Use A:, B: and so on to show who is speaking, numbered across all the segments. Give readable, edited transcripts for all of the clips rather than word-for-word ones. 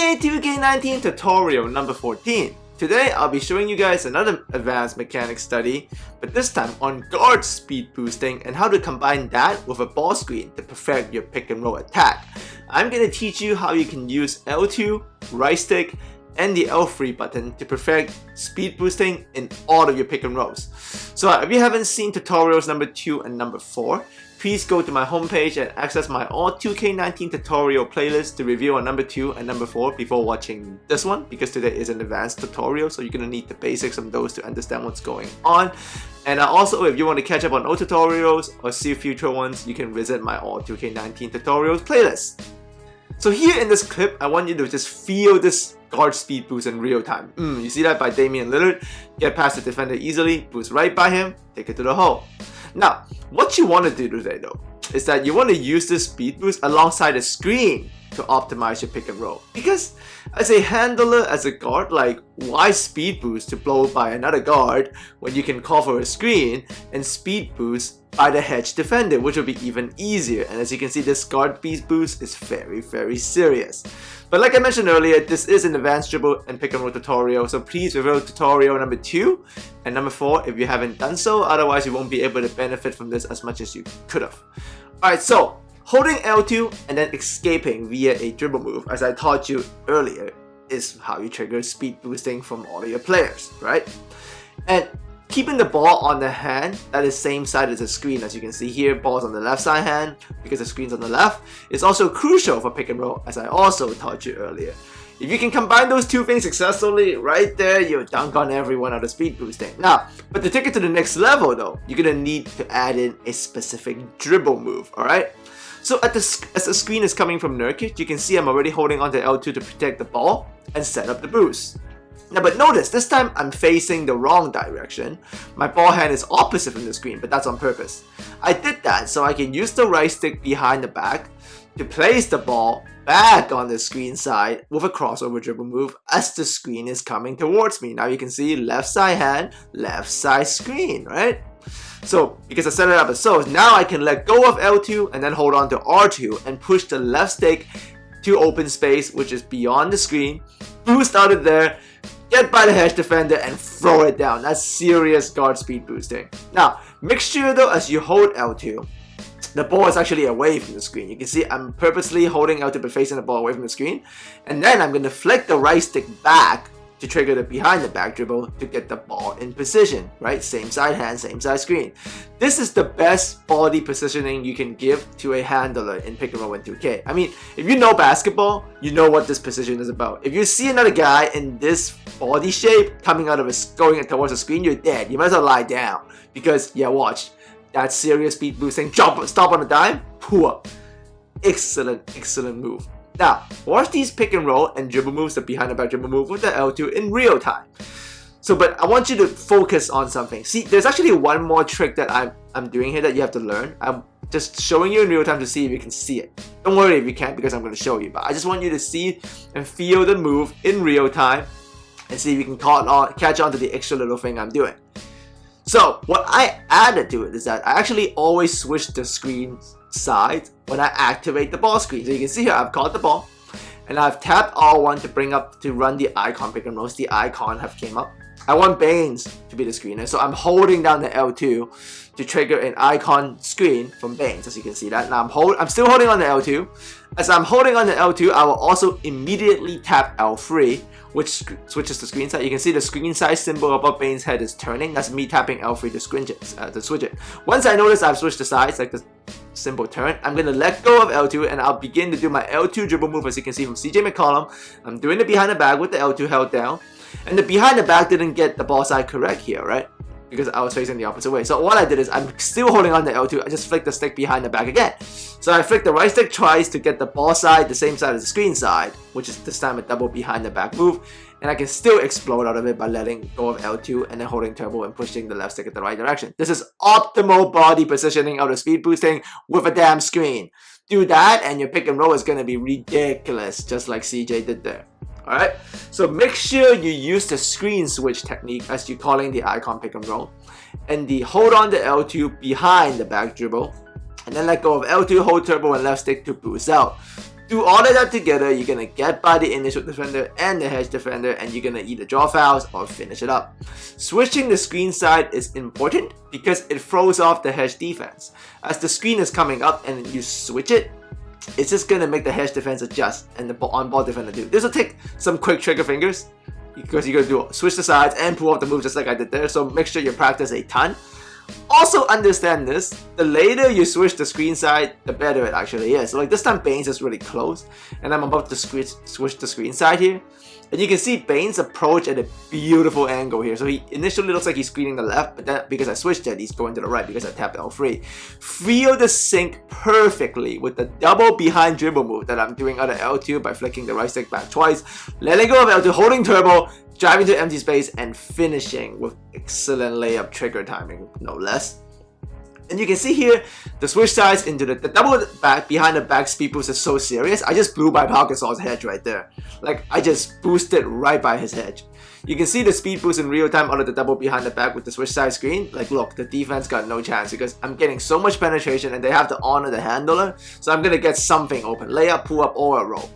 A: NBA 2K19 tutorial number 14. Today I'll be showing you guys another advanced mechanics study, but this time on guard speed boosting and how to combine that with a ball screen to perfect your pick and roll attack. I'm going to teach you how you can use L2, right stick, and the L3 button to perfect speed boosting in all of your pick and rolls. So if you haven't seen tutorials number 2 and number 4, please go to my homepage and access my all 2K19 tutorial playlist to review on number 2 and number 4 before watching this one, because today is an advanced tutorial, so you're going to need the basics of those to understand what's going on. And also, if you want to catch up on old tutorials or see future ones, you can visit my all 2K19 tutorials playlist. So here in this clip, I want you to just feel this guard speed boost in real time. You see that by Damian Lillard? Get past the defender easily, boost right by him, take it to the hole. Now, what you want to do today though, is that you want to use this speed boost alongside a screen to optimize your pick and roll. Because as a handler, as a guard, like, why speed boost to blow by another guard when you can call for a screen and speed boost by the hedge defender, which will be even easier. And as you can see, this guard speed boost is very serious. But like I mentioned earlier, this is an advanced dribble and pick and roll tutorial, so please review tutorial number 2 and number 4 if you haven't done so, otherwise you won't be able to benefit from this as much as you could have. Alright, so holding L2 and then escaping via a dribble move, as I taught you earlier, is how you trigger speed boosting from all of your players, right? And keeping the ball on the hand that is same side as the screen, as you can see here, ball's on the left side hand because the screen's on the left, is also crucial for pick and roll, as I also taught you earlier. If you can combine those two things successfully, right there, you'll dunk on everyone out of speed boosting. Now, but to take it to the next level though, you're gonna need to add in a specific dribble move, alright? So as the screen is coming from Nurkic, you can see I'm already holding onto L2 to protect the ball and set up the boost. Now, but notice, this time I'm facing the wrong direction. My ball hand is opposite from the screen, but that's on purpose. I did that so I can use the right stick behind the back to place the ball back on the screen side with a crossover dribble move as the screen is coming towards me. Now you can see left side hand, left side screen, right? So, because I set it up as so, now I can let go of L2 and then hold on to R2 and push the left stick to open space, which is beyond the screen, boost out of there, get by the hedge defender and throw it down. That's serious guard speed boosting. Now, make sure though, as you hold L2, the ball is actually away from the screen. You can see I'm purposely holding L2 but facing the ball away from the screen. And then I'm going to flick the right stick back to trigger the behind the back dribble to get the ball in position, right? Same side hand, same side screen. This is the best body positioning you can give to a handler in pick and roll in 2K. I mean, if you know basketball, you know what this position is about. If you see another guy in this body shape coming out of going towards the screen, you're dead. You might as well lie down, because yeah, watch that serious speed boosting, jump, stop on a dime, poor, excellent move. Now, watch these pick and roll and dribble moves, the behind the back dribble move with the L2 in real time. So, but I want you to focus on something. See, there's actually one more trick that I'm doing here that you have to learn. I'm just showing you in real time to see if you can see it. Don't worry if you can't, because I'm going to show you. But I just want you to see and feel the move in real time and see if you can catch on to the extra little thing I'm doing. So, what I added to it is that I actually always switch the screen side when I activate the ball screen. So you can see here, I've caught the ball and I've tapped R1 to run the icon pick and rolls. The icon have came up. I want Baines to be the screener, so I'm holding down the L2 to trigger an icon screen from Baines, as you can see that. Now I'm still holding on the L2. As I'm holding on the L2, I will also immediately tap L3, which switches the screen side. You can see the screen side symbol above Baines' head is turning. That's me tapping L3 to switch it. Once I notice I've switched the sides, like the symbol turn, I'm going to let go of L2 and I'll begin to do my L2 dribble move, as you can see from CJ McCollum. I'm doing the behind the back with the L2 held down. And the behind the back didn't get the ball side correct here, right? Because I was facing the opposite way. So what I did is, I'm still holding on to L2, I just flicked the stick behind the back again. So I flicked the right stick twice to get the ball side the same side as the screen side, which is this time a double behind the back move. And I can still explode out of it by letting go of L2 and then holding turbo and pushing the left stick in the right direction. This is optimal body positioning out of speed boosting with a damn screen. Do that and your pick and roll is going to be ridiculous, just like CJ did there. Alright, so make sure you use the screen switch technique as you're calling the icon pick and roll, and the hold on the L2 behind the back dribble, and then let go of L2, hold turbo and left stick to boost out. do all of that together, you're gonna get by the initial defender and the hedge defender, and you're gonna either draw fouls or finish it up. Switching the screen side is important because it throws off the hedge defense. As the screen is coming up and you switch it, it's just gonna make the hedge defense adjust and the on-ball defender do. This will take some quick trigger fingers because you're gonna do switch the sides and pull off the move just like I did there. So make sure you practice a ton. Also understand this, the later you switch the screen side, the better it actually is. So like this time Baines is really close and I'm about to switch the screen side here. And you can see Baines approach at a beautiful angle here. So he initially looks like he's screening the left, but then because I switched it, he's going to the right because I tapped L3. Feel the sync perfectly with the double behind dribble move that I'm doing out of L2 by flicking the right stick back twice, letting go of L2, holding turbo, driving to empty space, and finishing with excellent layup trigger timing, no less. And you can see here, the switch sides into the double back behind the back speed boost is so serious. I just blew by Pau Gasol's hedge right there. Like, I just boosted right by his hedge. You can see the speed boost in real time out of the double behind the back with the switch side screen. Like, look, the defense got no chance because I'm getting so much penetration and they have to honor the handler. So I'm going to get something open, layup, pull up, or a roll.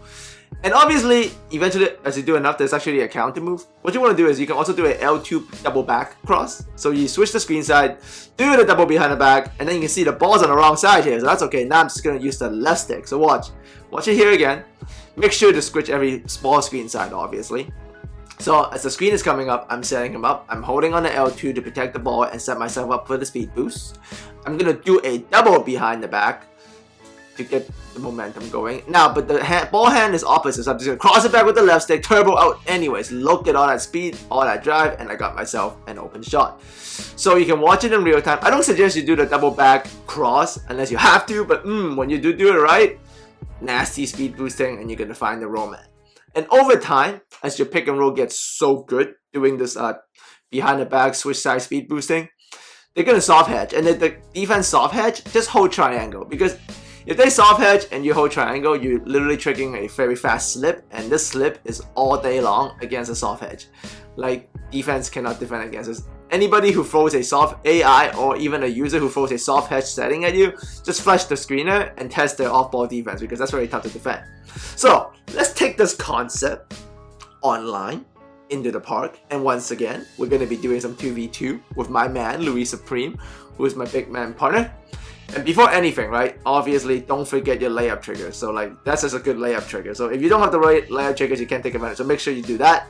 A: And obviously, eventually, as you do enough, there's actually a counter move. What you want to do is you can also do a L2 double back cross. So you switch the screen side, do the double behind the back, and then you can see the ball's on the wrong side here. So that's okay. Now I'm just going to use the left stick. So watch it here again. Make sure to switch every small screen side, obviously. So as the screen is coming up, I'm setting him up. I'm holding on the L2 to protect the ball and set myself up for the speed boost. I'm going to do a double behind the back to get the momentum going. Now, but the ball hand is opposite, so I'm just going to cross it back with the left stick, turbo out anyways. Look at all that speed, all that drive, and I got myself an open shot. So you can watch it in real time. I don't suggest you do the double back cross unless you have to, but when you do it right, nasty speed boosting, and you're going to find the roll man. And over time, as your pick and roll gets so good doing this behind the back switch side speed boosting, they're going to soft hedge. And if the defense soft hedge, just hold triangle, because if they soft hedge and you hold triangle, you're literally triggering a very fast slip, and this slip is all day long against a soft hedge. Like, defense cannot defend against this. Anybody who throws a soft AI or even a user who throws a soft hedge setting at you, just flush the screener and test their off-ball defense because that's very tough to defend. So let's take this concept online into the park, and once again, we're going to be doing some 2v2 with my man, Louis Supreme, who is my big man partner. And before anything, right, obviously don't forget your layup triggers. So like, that's just a good layup trigger. So if you don't have the right layup triggers, you can't take advantage. So make sure you do that.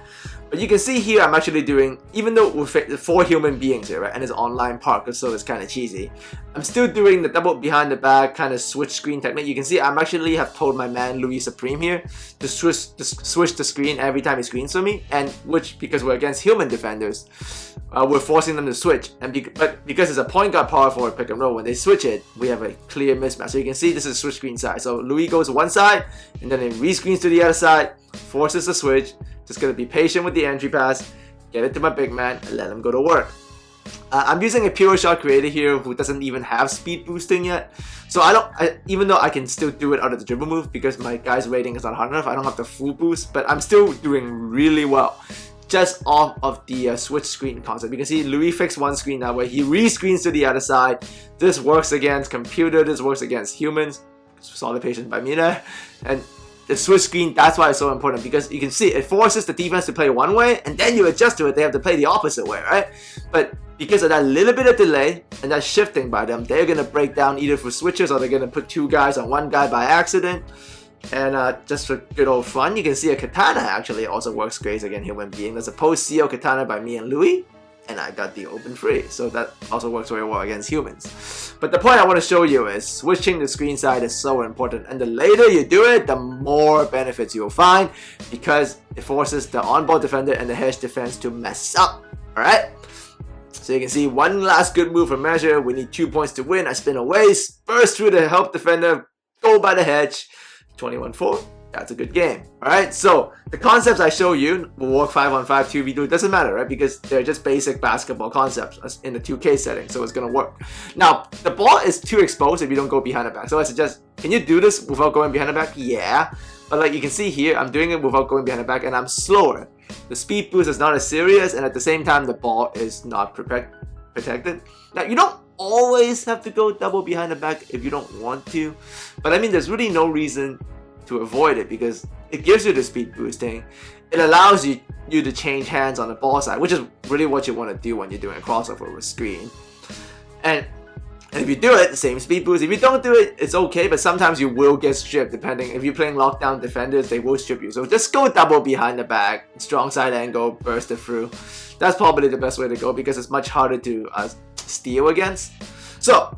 A: But you can see here, I'm actually doing, even though we're 4 human beings here, right, and it's online park, so it's kind of cheesy, I'm still doing the double behind the back kind of switch screen technique. You can see I'm actually have told my man Louis Supreme here to switch the screen every time he screens for me, and which, because we're against human defenders, we're forcing them to switch. And but because it's a point guard power forward pick and roll, when they switch it, we have a clear mismatch. So you can see this is switch screen side. So Louis goes to one side, and then it re-screens to the other side, forces the switch. Just gonna be patient with the entry pass, get it to my big man, and let him go to work. I'm using a pure shot creator here who doesn't even have speed boosting yet. So even though I can still do it out of the dribble move because my guy's rating is not hard enough, I don't have the full boost, but I'm still doing really well just off of the switch screen concept. You can see Louis fixed one screen now where he re-screens to the other side. This works against computer, this works against humans. Solid patience by me there. And the switch screen, that's why it's so important, because you can see it forces the defense to play one way, and then you adjust to it, they have to play the opposite way, right? But because of that little bit of delay and that shifting by them, they're going to break down either for switches or they're going to put 2 guys on 1 guy by accident. And just for good old fun, you can see a katana actually also works great against human being. There's a post CO katana by me and Louis, and I got the open free, so that also works very well against humans. But the point I want to show you is switching the screen side is so important, and the later you do it, the more benefits you'll find, because it forces the on-ball defender and the hedge defense to mess up. Alright? So you can see one last good move for measure. We need 2 points to win. I spin away, burst through the help defender, go by the hedge. 21-4. That's a good game. Alright, so the concepts I show you will work 5-on-5, 2v2, it doesn't matter, right? Because they're just basic basketball concepts in the 2K setting, so it's gonna work. Now, the ball is too exposed if you don't go behind the back. So I suggest, can you do this without going behind the back? Yeah. But like you can see here, I'm doing it without going behind the back, and I'm slower. The speed boost is not as serious, and at the same time, the ball is not protected. Now, you don't always have to go double behind the back if you don't want to. But I mean, there's really no reason to avoid it because it gives you the speed boosting. It allows you to change hands on the ball side, which is really what you want to do when you're doing a crossover with screen. And if you do it, the same speed boost. If you don't do it, it's okay, but sometimes you will get stripped depending. If you're playing lockdown defenders, they will strip you. So just go double behind the back, strong side angle, burst it through. That's probably the best way to go because it's much harder to steal against. So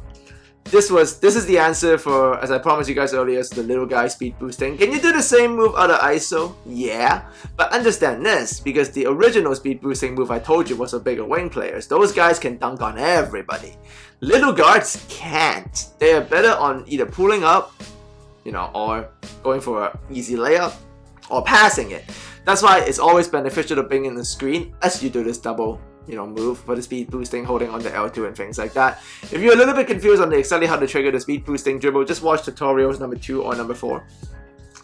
A: this is the answer for, as I promised you guys earlier, the little guy speed boosting. Can you do the same move out of ISO? Yeah, but understand this, because the original speed boosting move I told you was for bigger wing players. Those guys can dunk on everybody. Little guards can't. They are better on either pulling up, or going for an easy layup, or passing it. That's why it's always beneficial to bring in the screen as you do this double move for the speed boosting, holding on the L2 and things like that. If you're a little bit confused on exactly how to trigger the speed boosting dribble, just watch tutorials number 2 or number 4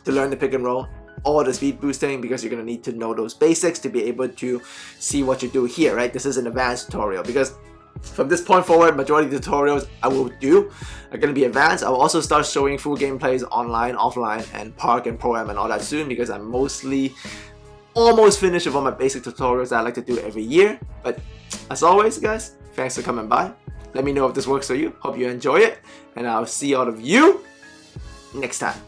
A: to learn the pick and roll or the speed boosting, because you're going to need to know those basics to be able to see what you do here, right? This is an advanced tutorial, because from this point forward, majority of the tutorials I will do are going to be advanced. I will also start showing full gameplays online, offline, and park and pro-am and all that soon, because I'm almost finished with all my basic tutorials that I like to do every year. But as always, guys, thanks for coming by. Let me know if this works for you. Hope you enjoy it, and I'll see all of you next time.